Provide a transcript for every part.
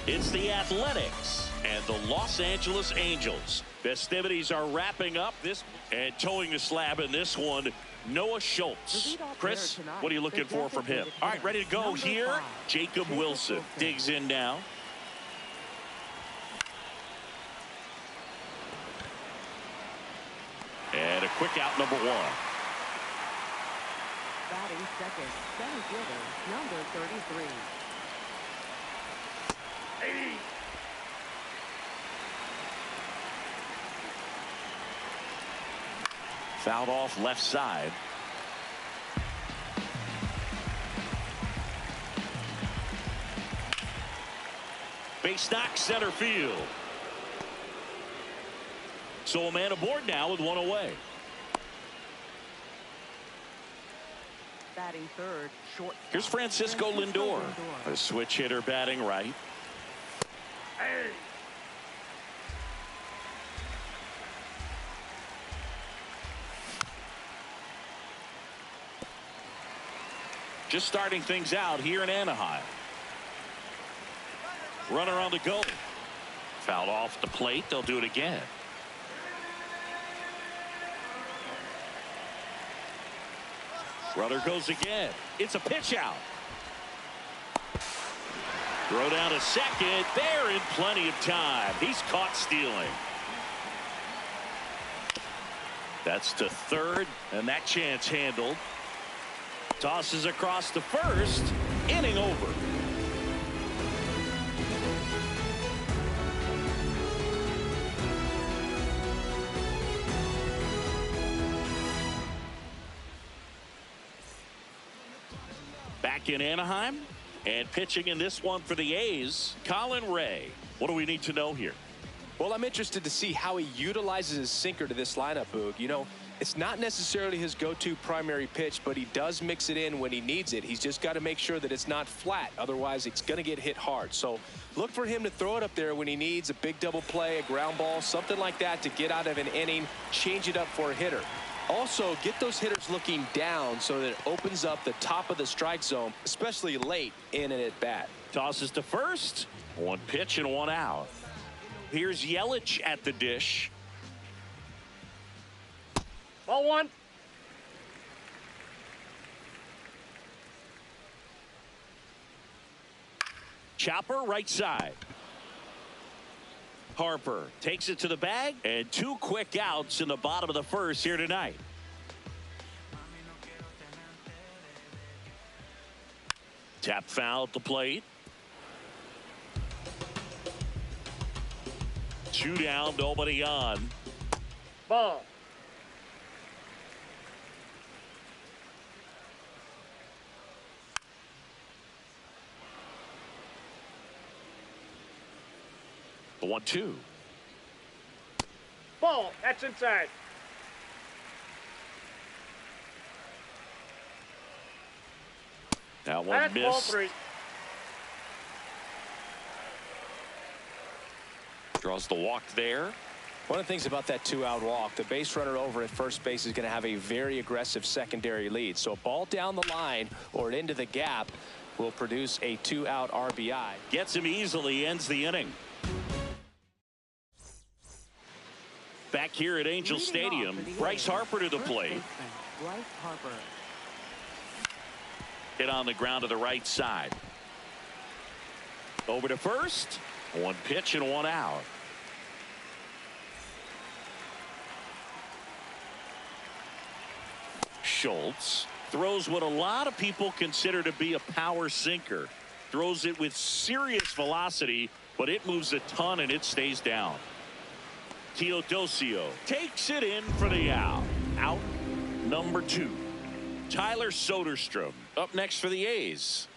It's the Athletics and the Los Angeles Angels. Festivities are wrapping up this and towing the slab in this one. Noah Schultz. Chris, what are you looking for from him? All right, ready to go here. Jacob Wilson digs in now. And a quick out, number one. Batting second, center fielder, number 33. Fouled off left side. Base knock, center field. So a man aboard now with one away. Batting third, short. Here's Francisco Lindor. A switch hitter batting right. Hey. Just starting things out here in Anaheim. Runner on the go. Fouled off the plate. They'll do it again. Runner goes again. It's a pitch out. Throw down to second. They're in plenty of time. He's caught stealing. That's to third, and that chance handled. Tosses across to first. Inning over. Back in Anaheim and pitching in this one for the A's, Colin Ray. What do we need to know here? Well, I'm interested to see how he utilizes his sinker to this lineup, Boog. You know, it's not necessarily his go-to primary pitch, but he does mix it in when he needs it. He's just got to make sure that it's not flat. Otherwise, it's going to get hit hard. So look for him to throw it up there when he needs a big double play, a ground ball, something like that to get out of an inning, change it up for a hitter. Also, get those hitters looking down so that it opens up the top of the strike zone, especially late in an at-bat. Tosses to first. One pitch and one out. Here's Yelich at the dish. Ball one. Chopper right side. Harper takes it to the bag, and two quick outs in the bottom of the first here tonight. Tap foul at the plate. Two down, nobody on. Ball. The 1-2. Ball. That's inside. That one That's missed. ball three. Draws the walk there. One of the things about that two-out walk, the base runner over at first base is going to have a very aggressive secondary lead. So a ball down the line or into the gap will produce a two-out RBI. Gets him easily, ends the inning. Back here at Angel Stadium, Bryce Harper to the plate. Bryce Harper. Hit on the ground to the right side. Over to first. One pitch and one out. Schultz throws what a lot of people consider to be a power sinker. Throws it with serious velocity, but it moves a ton and it stays down. Teodosio takes it in for the out. Out number 2. Tyler Soderstrom up next for the A's.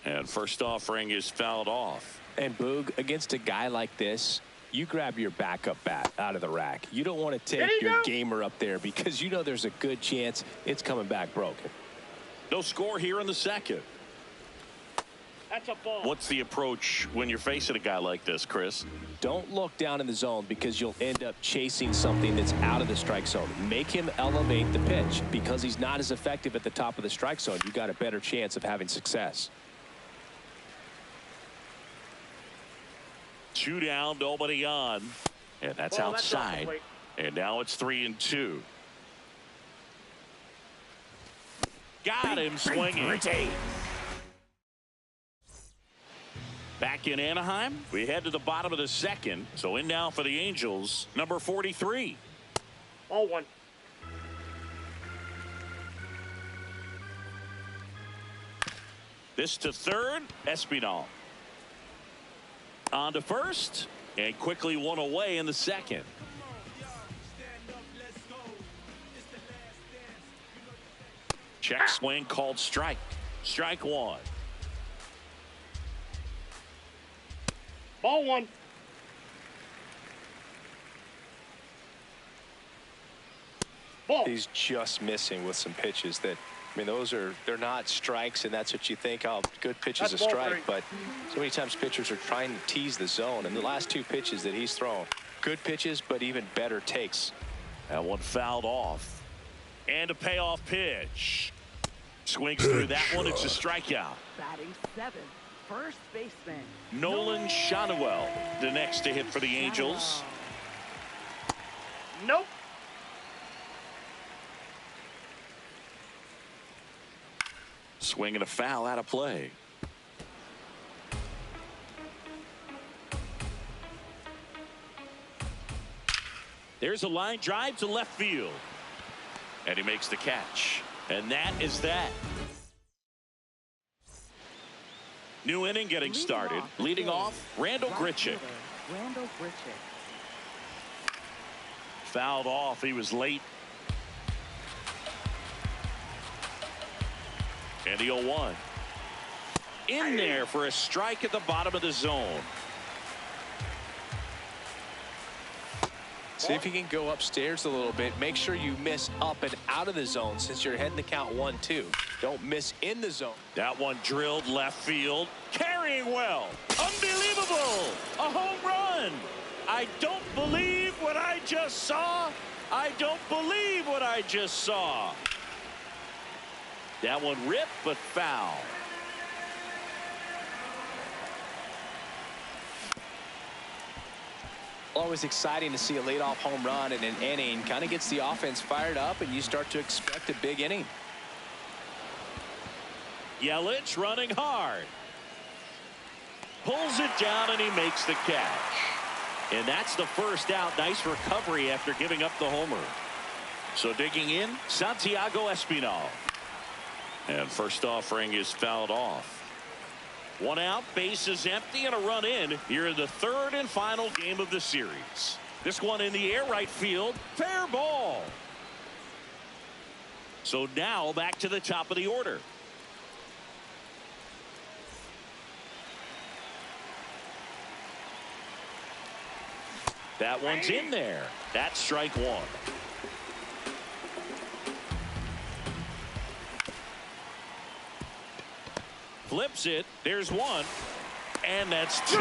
And first offering is fouled off. And Boog, against a guy like this, you grab your backup bat out of the rack. You don't want to take your gamer up there because you know there's a good chance it's coming back broken. No score here in the second. That's a ball. What's the approach when you're facing a guy like this, Chris? Don't look down in the zone because you'll end up chasing something that's out of the strike zone. Make him elevate the pitch because he's not as effective at the top of the strike zone. You got a better chance of having success. 2 down, nobody on. And that's Ball, that's off the outside. plate. And now it's 3-2. Got him swinging. Back in Anaheim, we head to the bottom of the second. So in now for the Angels, number 43. Ball 1. This to third, Espinal. On to first, and quickly one away in the second. Check swing called strike. Strike 1. Ball 1. Ball. He's just missing with some pitches that, I mean, they're not strikes, and that's what you think. Oh, good pitch is a That's ball strike, 3. but so many times pitchers are trying to tease the zone, and the last 2 pitches that he's thrown, good pitches, but even better takes. That one fouled off. And a payoff pitch. Swings through that one. It's a strikeout. Batting 7th, first baseman. Nolan Shotwell, the next to hit for the Angels. Nope. Swing and a foul out of play. There's a line drive to left field. And he makes the catch. And that is that. New inning getting started. Leading off, Randall Grichuk. Randall Grichuk. Fouled off. He was late. And the 0-1. In there for a strike at the bottom of the zone. See if you can go upstairs a little bit. Make sure you miss up and out of the zone since you're heading to count 1-2. Don't miss in the zone. That one drilled left field. Carrying well. Unbelievable. A home run. I don't believe what I just saw. I don't believe what I just saw. That one ripped but foul. Always exciting to see a leadoff home run in an inning. Kind of gets the offense fired up, and you start to expect a big inning. Yelich running hard. Pulls it down, and he makes the catch. And that's the first out. Nice recovery after giving up the homer. So digging in, Santiago Espinal. And first offering is fouled off. 1 out, bases empty, and a run in here in the third and final game of the series. This one in the air right field, fair ball. So now back to the top of the order. That one's in there. That's strike 1. Flips it. There's 1. And that's 2.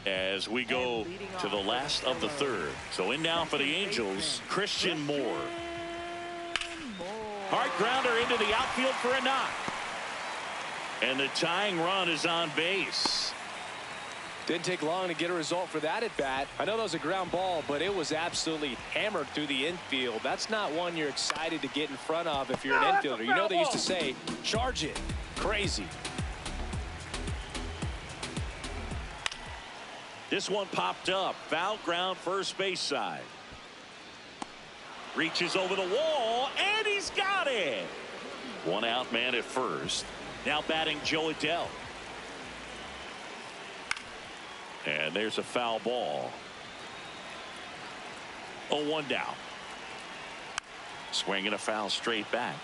As we go to the last of the third. So in now for the Angels, Christian Moore. Hard grounder into the outfield for a knock. And the tying run is on base. Didn't take long to get a result for that at bat. I know that was a ground ball, but it was absolutely hammered through the infield. That's not one you're excited to get in front of if you're an infielder. You know they used to say, charge it. Crazy. This one popped up. Foul ground first base side. Reaches over the wall, and he's got it. 1 out man at first. Now batting Joe Adell. And there's a foul ball. 0-1 down. Swinging a foul straight back.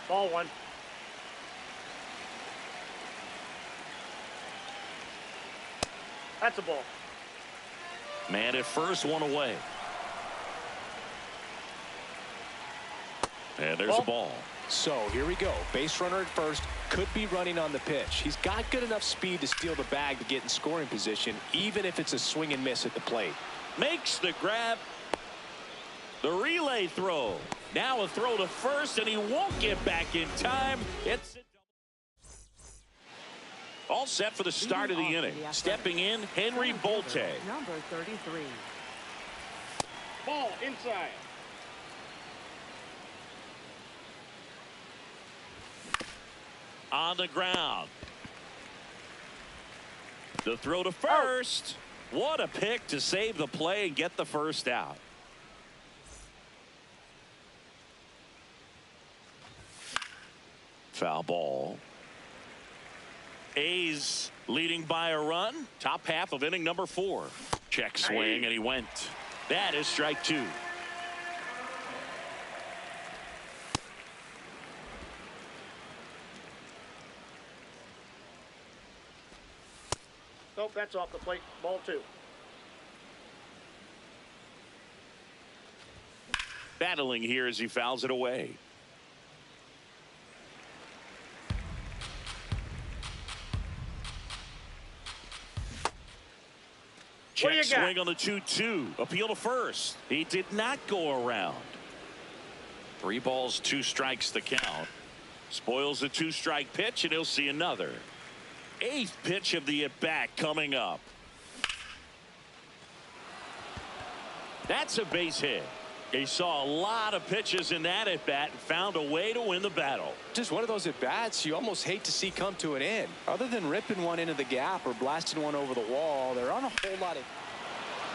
Ball 1. That's a ball. Man at first, 1 away. And there's a ball. So here we go. Base runner at first, could be running on the pitch. He's got good enough speed to steal the bag to get in scoring position, even if it's a swing and miss at the plate. Makes the grab. The relay throw. Now a throw to first, and he won't get back in time. It's all set for the start of the inning. Stepping in, Henry Bolte. Number 33. Ball inside. On the ground. The throw to first. What a pick to save the play and get the first out. Foul ball. A's leading by a run. Top half of inning number 4. Check swing, and he went. That is strike 2. Nope, that's off the plate. Ball 2. Battling here as he fouls it away. Check swing on the 2-2. Appeal to first. He did not go around. 3 balls, 2 strikes the count. Spoils the 2-strike pitch, and he'll see another. 8th pitch of the at-bat coming up. That's a base hit. He saw a lot of pitches in that at-bat and found a way to win the battle. Just one of those at-bats you almost hate to see come to an end. Other than ripping one into the gap or blasting one over the wall, there aren't a whole lot of...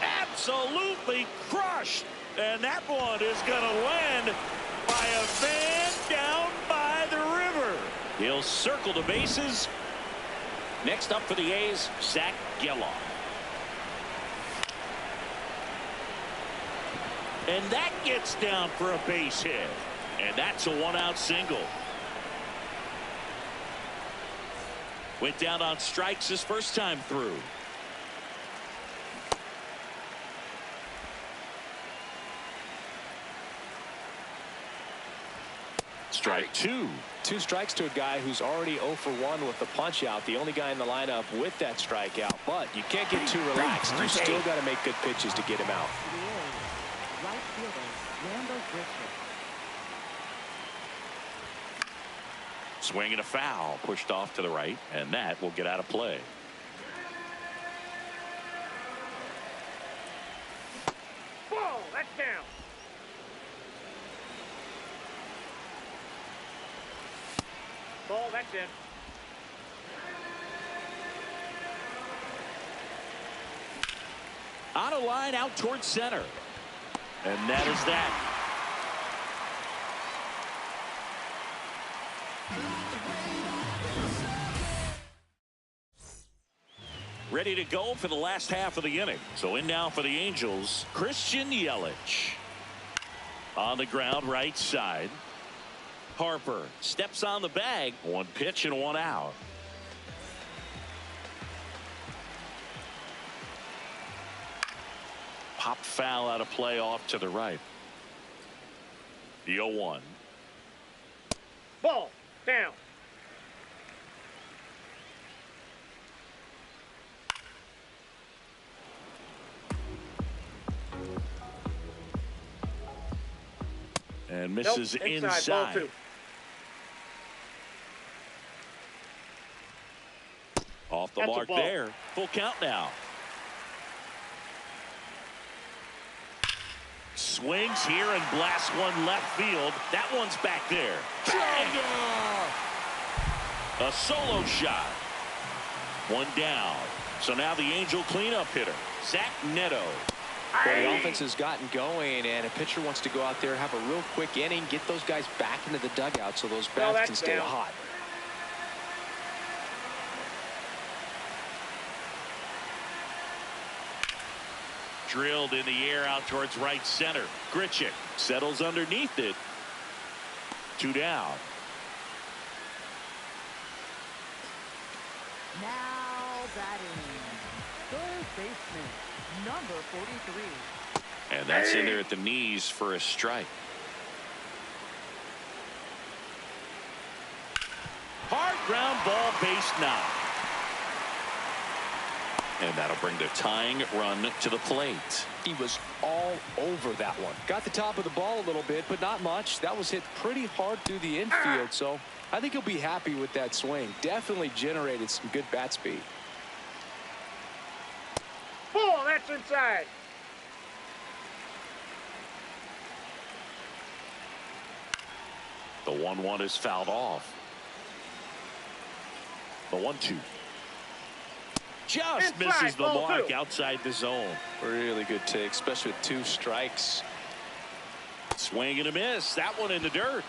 Absolutely crushed. And that one is going to land by a fan down by the river. He'll circle the bases. Next up for the A's, Zach Geloff. And that gets down for a base hit. And that's a 1-out single. Went down on strikes his first time through. Strike 2. 2 strikes to a guy who's already 0 for 1 with the punch out. The only guy in the lineup with that strikeout. But you can't get too relaxed. You still got to make good pitches to get him out. Right fielder, Randall Grichuk. Swing and a foul, pushed off to the right, and that will get out of play. Ball, that's down. Ball, that's in. On a line out towards center. And that is that. Ready to go for the last half of the inning. So in now for the Angels, Christian Yelich. On the ground, right side. Harper steps on the bag. 1 pitch and 1 out. Pop foul out of play off to the right. The 0-1. Ball, down. And misses nope, inside. Ball 2. Off the mark there. Full count now. Swings here and blasts one left field. That one's back there. A solo shot. 1 down. So now the Angel cleanup hitter, Zach Neto. Well, the offense has gotten going, and a pitcher wants to go out there, have a real quick inning, get those guys back into the dugout so those bats can stay hot. Drilled in the air out towards right center. Grichuk settles underneath it. 2 down. Now batting, third baseman, number 43. And that's in there at the knees for a strike. Hard ground ball, base knock. And that'll bring the tying run to the plate. He was all over that one. Got the top of the ball a little bit, but not much. That was hit pretty hard through the infield, so I think he'll be happy with that swing. Definitely generated some good bat speed. Ball, that's inside. The 1-1 is fouled off. The 1-2. Just Inside, misses the ball mark 2. outside the zone. Really good take, especially with 2 strikes. Swing and a miss. That one in the dirt.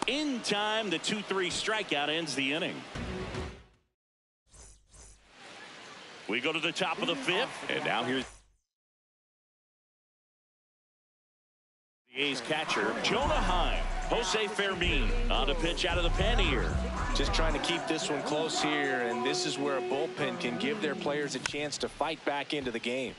In time, the 2-3 strikeout ends the inning. We go to the top of the 5th, and now here's the A's catcher, Jonah Heim. Jose Fermin on the pitch out of the pen here. Just trying to keep this one close here, and this is where a bullpen can give their players a chance to fight back into the game.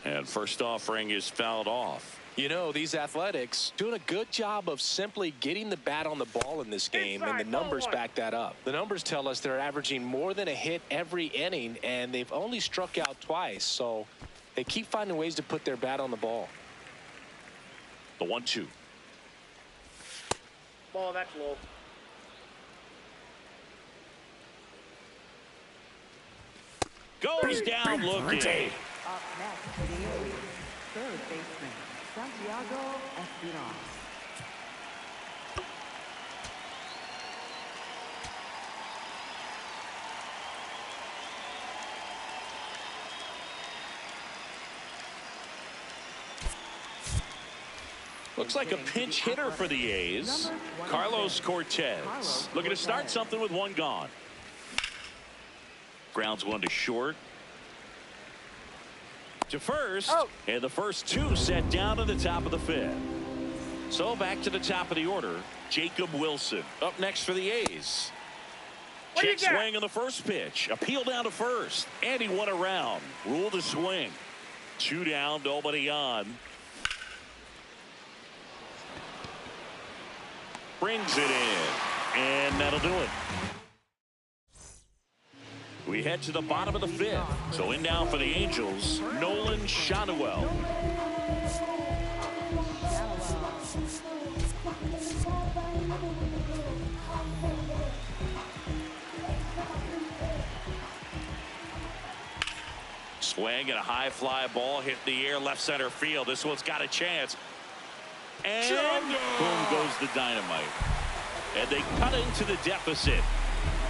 And first offering is fouled off. You know, these Athletics doing a good job of simply getting the bat on the ball in this game, and the numbers back that up. The numbers tell us they're averaging more than a hit every inning, and they've only struck out twice, so they keep finding ways to put their bat on the ball. The 1-2. Ball, that's low. Goes down looking. Up next for the A's, third baseman, Santiago Espinal. Looks like a pinch hitter for the A's. Carlos Cortez looking to start something with 1 gone. Grounds 1 to short. To first. And the first 2 set down to the top of the 5th. So back to the top of the order. Jacob Wilson up next for the A's. Check swing on the first pitch. Appeal down to first. And he went around. Rule the swing. 2 down, nobody on. Brings it in. And that'll do it. We head to the bottom of the 5th. So in now for the Angels, Nolan Shanuel. Swing and a high fly ball hit the air left center field. This one's got a chance. And boom goes the dynamite. And they cut into the deficit.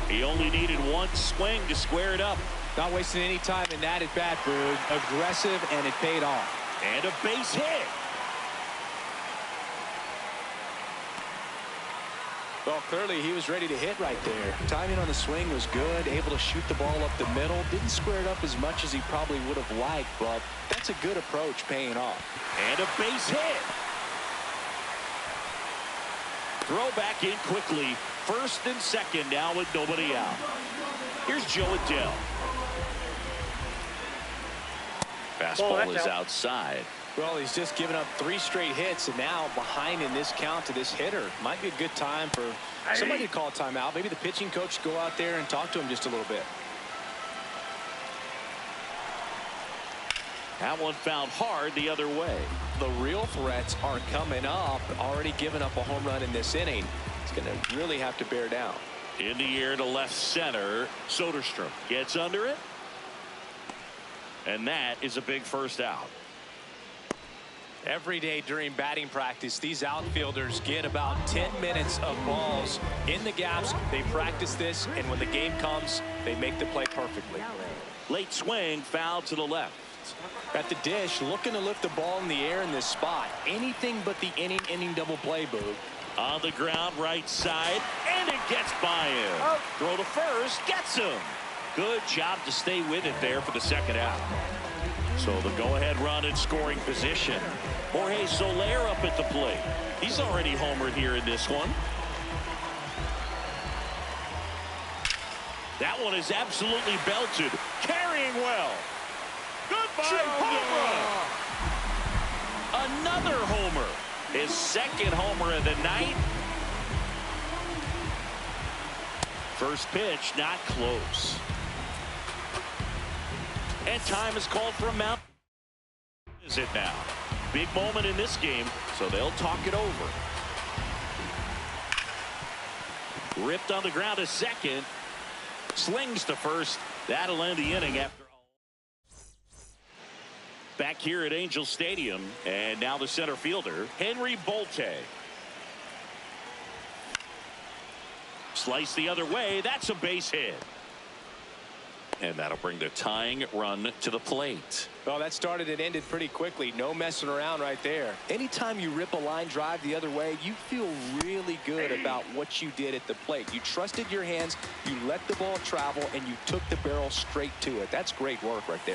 He only needed 1 swing to square it up. Not wasting any time in that at bat, Boog. Aggressive, and it paid off. And a base hit. Well, clearly he was ready to hit right there. Timing on the swing was good, able to shoot the ball up the middle. Didn't square it up as much as he probably would have liked, but that's a good approach paying off. And a base hit. Throw back in quickly. First and second now with nobody out. Here's Joe Adell. Fastball is outside. Well, he's just given up 3 straight hits, and now behind in this count to this hitter. Might be a good time for somebody to call a timeout. Maybe the pitching coach go out there and talk to him just a little bit. That one found hard the other way. The real threats are coming up. Already given up a home run in this inning. It's going to really have to bear down. In the air to left center. Soderstrom gets under it. And that is a big first out. Every day during batting practice, these outfielders get about 10 minutes of balls in the gaps. They practice this, and when the game comes, they make the play perfectly. Late swing, foul to the left. At the dish, looking to lift the ball in the air in this spot. Anything but the inning double play, Boog. On the ground, right side, and it gets by him. Throw to first, gets him. Good job to stay with it there for the second out. So the go-ahead run in scoring position. Jorge Soler up at the plate. He's already homered here in this one. That one is absolutely belted. Carrying well. Goodbye, home run. Another homer. His second homer of the night. First pitch, not close. And time is called for a mount. Is it now? Big moment in this game, so they'll talk it over. Ripped on the ground a second. Slings to first. That'll end the inning after all. Back here at Angel Stadium, and now the center fielder, Henry Bolte. Slice the other way. That's a base hit. And that'll bring the tying run to the plate. Well, that started and ended pretty quickly. No messing around right there. Anytime you rip a line drive the other way, you feel really good about what you did at the plate. You trusted your hands, you let the ball travel, and you took the barrel straight to it. That's great work right there.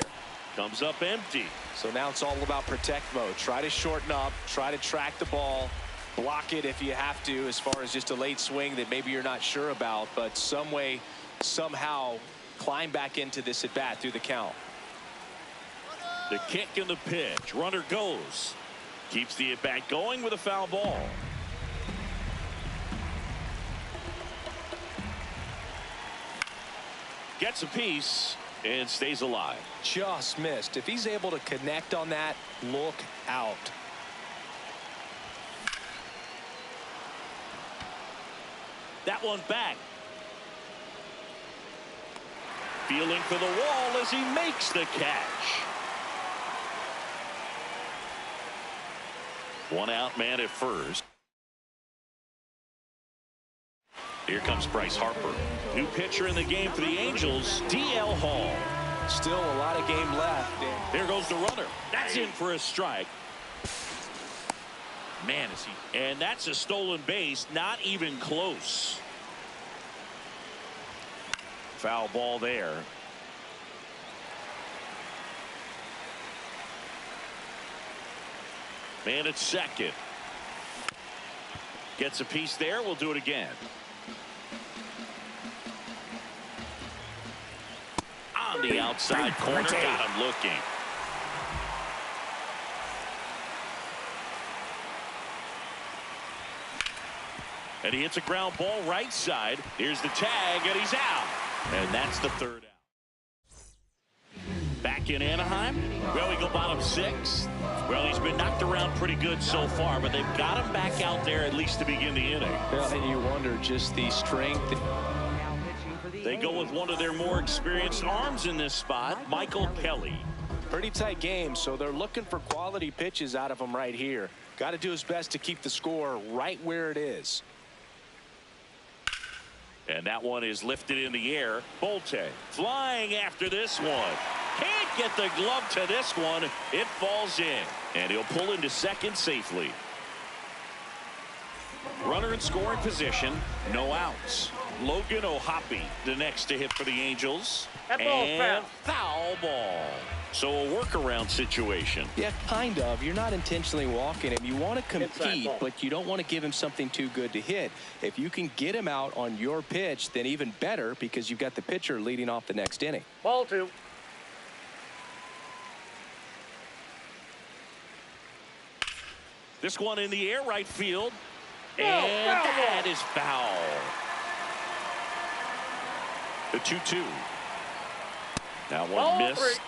Comes up empty. So now it's all about protect mode. Try to shorten up, try to track the ball, block it if you have to, as far as just a late swing that maybe you're not sure about, but some way, somehow, climb back into this at bat through the count. The kick and the pitch. Runner goes. Keeps the at bat going with a foul ball. Gets a piece and stays alive. Just missed. If he's able to connect on that, look out. That one back. Feeling for the wall as he makes the catch. One out man at first. Here comes Bryce Harper. New pitcher in the game for the Angels, D.L. Hall. Still a lot of game left. There goes the runner. That's in for a strike. Man, is he. And that's a stolen base. Not even close. Foul ball there. Man at second. Gets a piece there. We'll do it again. On the outside corner. Got him looking. And he hits a ground ball right side. Here's the tag, and he's out. And that's the third out. Back in Anaheim. Well, we go bottom six. Well, he's been knocked around pretty good so far, but they've got him back out there at least to begin the inning. Well, and you wonder just the strength. They go with one of their more experienced arms in this spot, Michael Kelly. Pretty tight game, so they're looking for quality pitches out of him right here. Got to do his best to keep the score right where it is. And that one is lifted in the air. Bolte flying after this one. Can't get the glove to this one. It falls in. And he'll pull into second safely. Runner in scoring position. No outs. Logan O'Hoppe, the next to hit for the Angels. That ball's and foul ball. So a workaround situation. Yeah, kind of. You're not intentionally walking him. You want to compete, but you don't want to give him something too good to hit. If you can get him out on your pitch, then even better, because you've got the pitcher leading off the next inning. Ball two. This one in the air, right field. And that is foul. The 2-2. That one missed.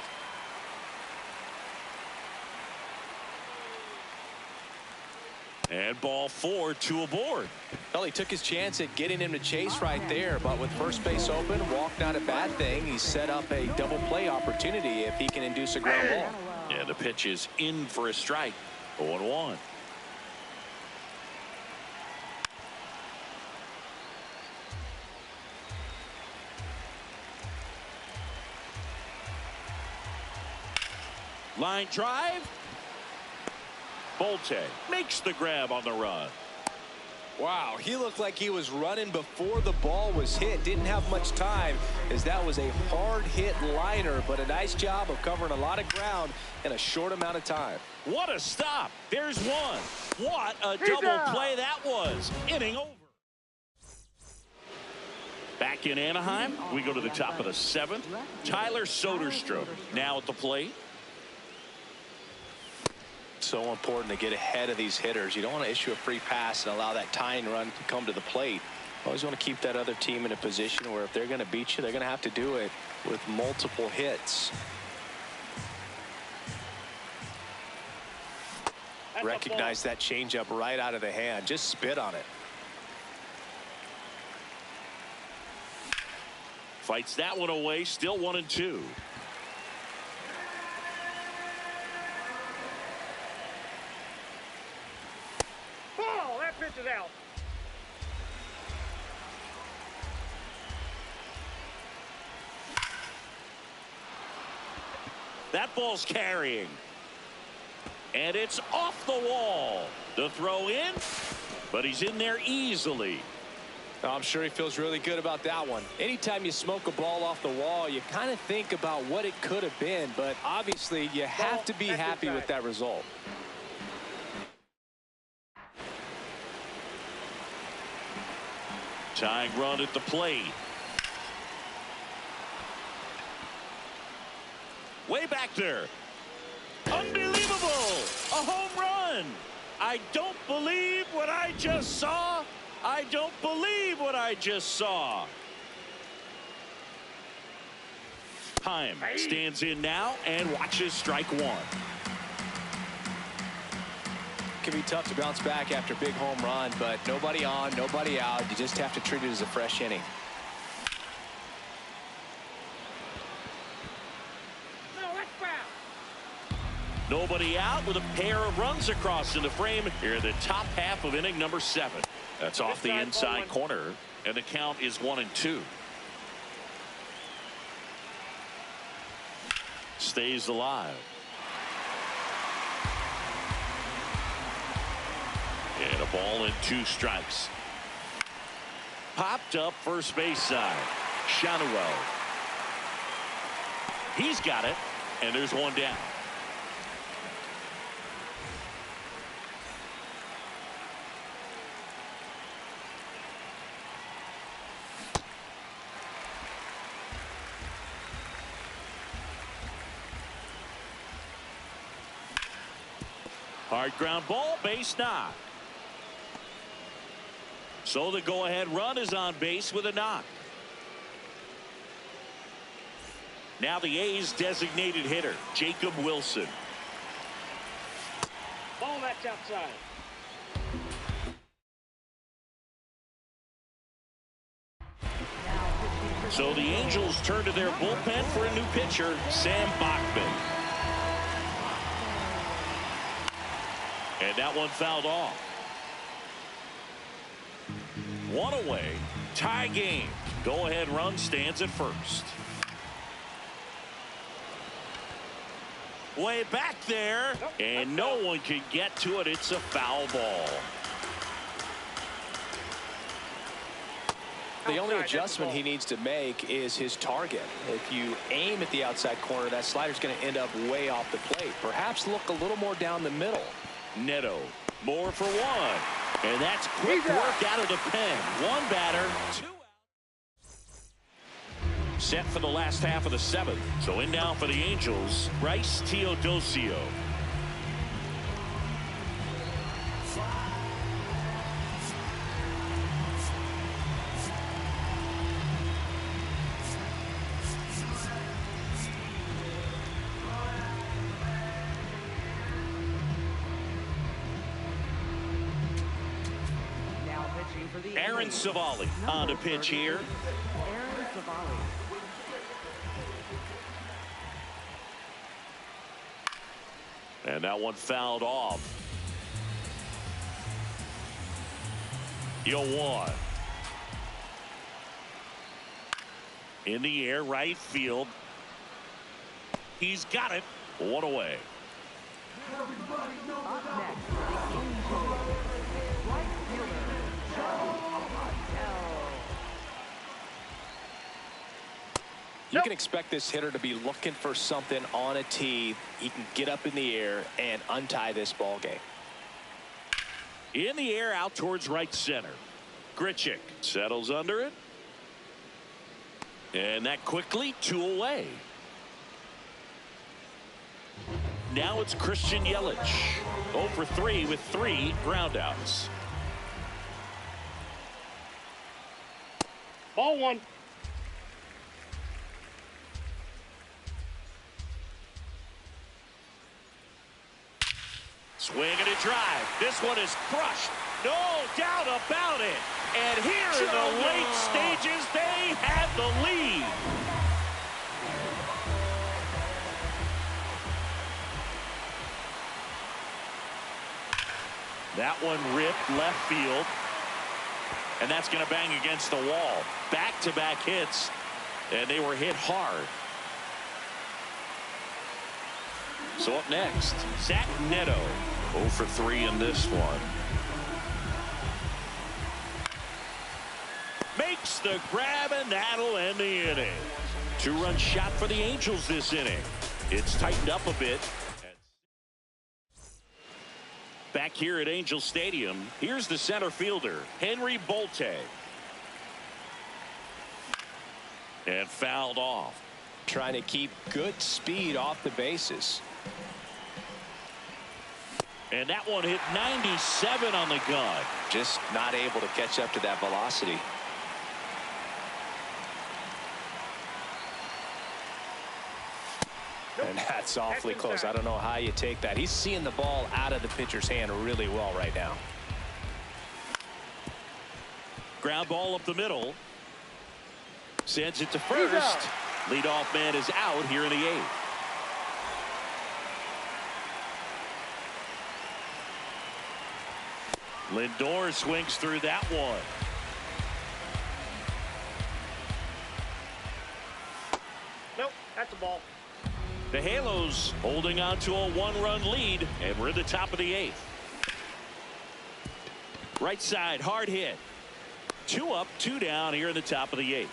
And ball 4, 2 aboard. Well, he took his chance at getting him to chase right there, but with first base open, walk not a bad thing. He set up a double play opportunity if he can induce a ground ball. Yeah, the pitch is in for a strike. 0-1. Line drive. Bolte makes the grab on the run. Wow, he looked like he was running before the ball was hit. Didn't have much time, as that was a hard hit liner, but a nice job of covering a lot of ground in a short amount of time. What a stop. There's one. What a double play that was. Inning over. Back in Anaheim, we go to the top of the 7th. Tyler Soderstrom now at the plate. So important to get ahead of these hitters. You don't want to issue a free pass and allow that tying run to come to the plate. Always want to keep that other team in a position where if they're going to beat you, they're going to have to do it with multiple hits. Recognize that changeup right out of the hand. Just spit on it. Fights that one away. Still 1-2. Ball, that pitch is out. That ball's carrying. And it's off the wall. The throw in, but he's in there easily. I'm sure he feels really good about that one. Anytime you smoke a ball off the wall, you kind of think about what it could have been, but obviously you have to be happy with that result. Tying run at the plate. Way back there. Unbelievable! A home run! I don't believe what I just saw. I don't believe what I just saw. Time stands in now and watches strike one. Can be tough to bounce back after a big home run, but nobody on, nobody out. You just have to treat it as a fresh inning. Nobody out with a pair of runs across in the frame here in the top half of inning number 7. That's off the inside corner, and the count is 1-2. Stays alive. And a ball and 2 strikes. Popped up first base side. Shanuel. He's got it, and there's one down. Hard ground ball, base knock. So the go-ahead run is on base with a knock. Now the A's designated hitter, Jacob Wilson. Ball, that's outside. So the Angels turn to their bullpen for a new pitcher, Sam Bachman. And that one fouled off. One away. Tie game. Go-ahead run stands at first. Way back there. And no one can get to it. It's a foul ball. The only adjustment he needs to make is his target. If you aim at the outside corner, that slider's going to end up way off the plate. Perhaps look a little more down the middle. Neto, more for one. And that's quick work out of the pen. One batter, 2 out. Set for the last half of the 7th. So in now for the Angels, Bryce Teodosio. Aaron Savali on the pitch here. Aaron Savali. And that one fouled off. 0-1. In the air, right field. He's got it. One away. Up next, the Angels. Right fielder, Joe. You can expect this hitter to be looking for something on a tee. He can get up in the air and untie this ball game. In the air out towards right center. Grichuk settles under it. And that quickly 2 away. Now it's Christian Yelich. 0 for 3 with 3 groundouts. Ball 1. Swing and a drive. This one is crushed. No doubt about it. And here in the late stages, they had the lead. That one ripped left field. And that's going to bang against the wall. Back-to-back hits. And they were hit hard. So up next, Zach Neto. 0 for 3 in this one. Makes the grab, and that'll end the inning. 2-run shot for the Angels this inning. It's tightened up a bit. Back here at Angel Stadium, here's the center fielder, Henry Bolte. And fouled off. Trying to keep good speed off the bases. And that one hit 97 on the gun. Just not able to catch up to that velocity. And that's awfully close. I don't know how you take that. He's seeing the ball out of the pitcher's hand really well right now. Ground ball up the middle. Sends it to first. Leadoff man is out here in the 8th. Lindor swings through that one. Nope, that's a ball. The Halos holding on to a 1-run lead, and we're at the top of the 8th. Right side, hard hit. 2 up, 2 down here in the top of the 8th.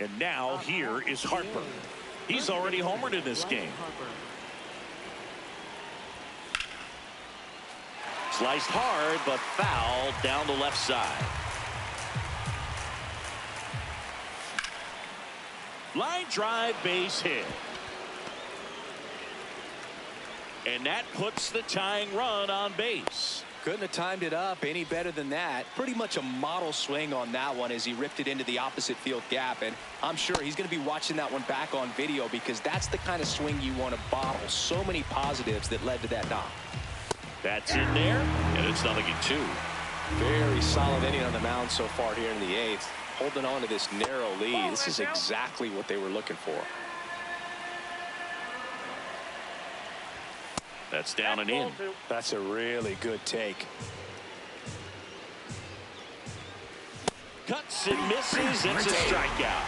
And now here is Harper. He's already homered in this game. Sliced hard, but fouled down the left side. Line drive, base hit. And that puts the tying run on base. Couldn't have timed it up any better than that. Pretty much a model swing on that one as he ripped it into the opposite field gap. And I'm sure he's going to be watching that one back on video, because that's the kind of swing you want to bottle. So many positives that led to that knock. That's in there, and it's 0-2. Very solid inning on the mound so far here in the 8th. Holding on to this narrow lead. This is exactly what they were looking for. That's down and in. That's a really good take. Cuts and misses. It's a strikeout.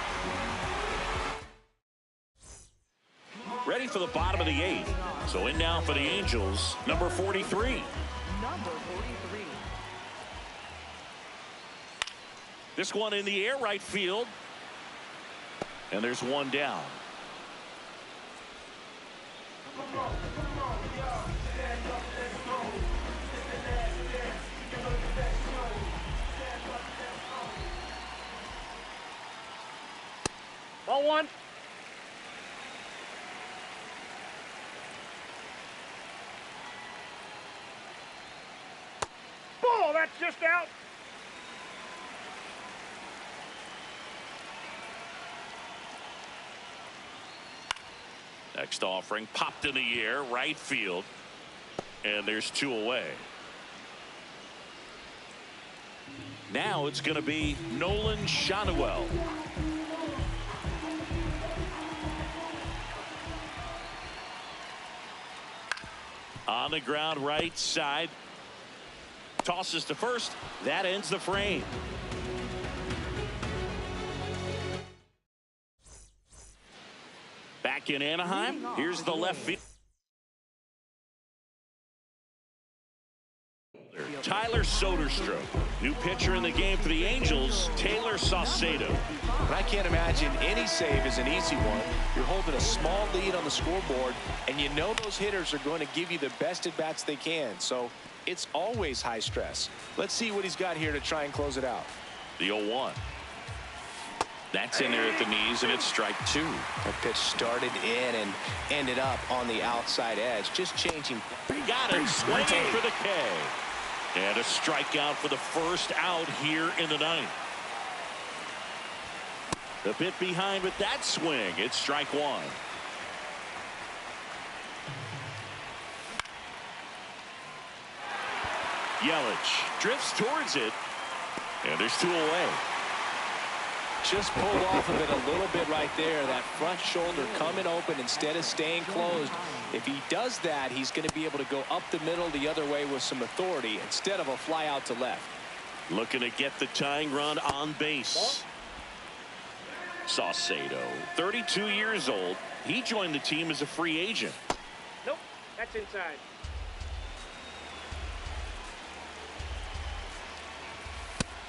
Ready for the bottom of the 8th. So in now for the Angels, number 43. Number 43. This one in the air, right field. And there's one down. Ball 1. Ball, that's just out. Next offering popped in the air, right field. And there's 2 away. Now it's going to be Nolan Schanuel. On the ground, right side. Tosses to first. That ends the frame. Back in Anaheim, here's the left field. Tyler Soderstrom, new pitcher in the game for the Angels, Taylor Saucedo. But I can't imagine any save is an easy one. You're holding a small lead on the scoreboard, and you know those hitters are going to give you the best at-bats they can. So it's always high stress. Let's see what he's got here to try and close it out. The 0-1. That's in there at the knees, and it's strike 2. That pitch started in and ended up on the outside edge. Just changing. Got it, swinging for the K. And a strikeout for the first out here in the 9th. A bit behind with that swing. It's strike 1. Yelich drifts towards it, and there's 2 away. Just pulled off of it a little bit right there. That front shoulder coming open instead of staying closed. If he does that, he's going to be able to go up the middle the other way with some authority instead of a fly out to left. Looking to get the tying run on base. Saucedo, 32 years old. He joined the team as a free agent. Nope, that's inside.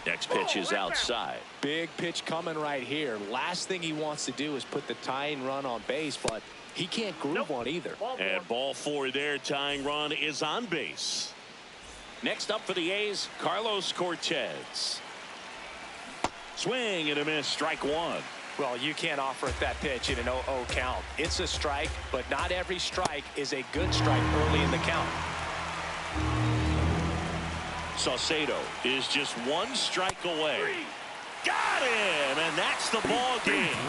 Next pitch is outside. Big pitch coming right here. Last thing he wants to do is put the tying run on base, but he can't groove one either. And ball 4 there. Tying run is on base. Next up for the A's, Carlos Cortez. Swing and a miss. Strike 1. Well, you can't offer it that pitch in an 0-0 count. It's a strike, but not every strike is a good strike early in the count. Saucedo is just 1 strike away. Got him, and that's the ball game.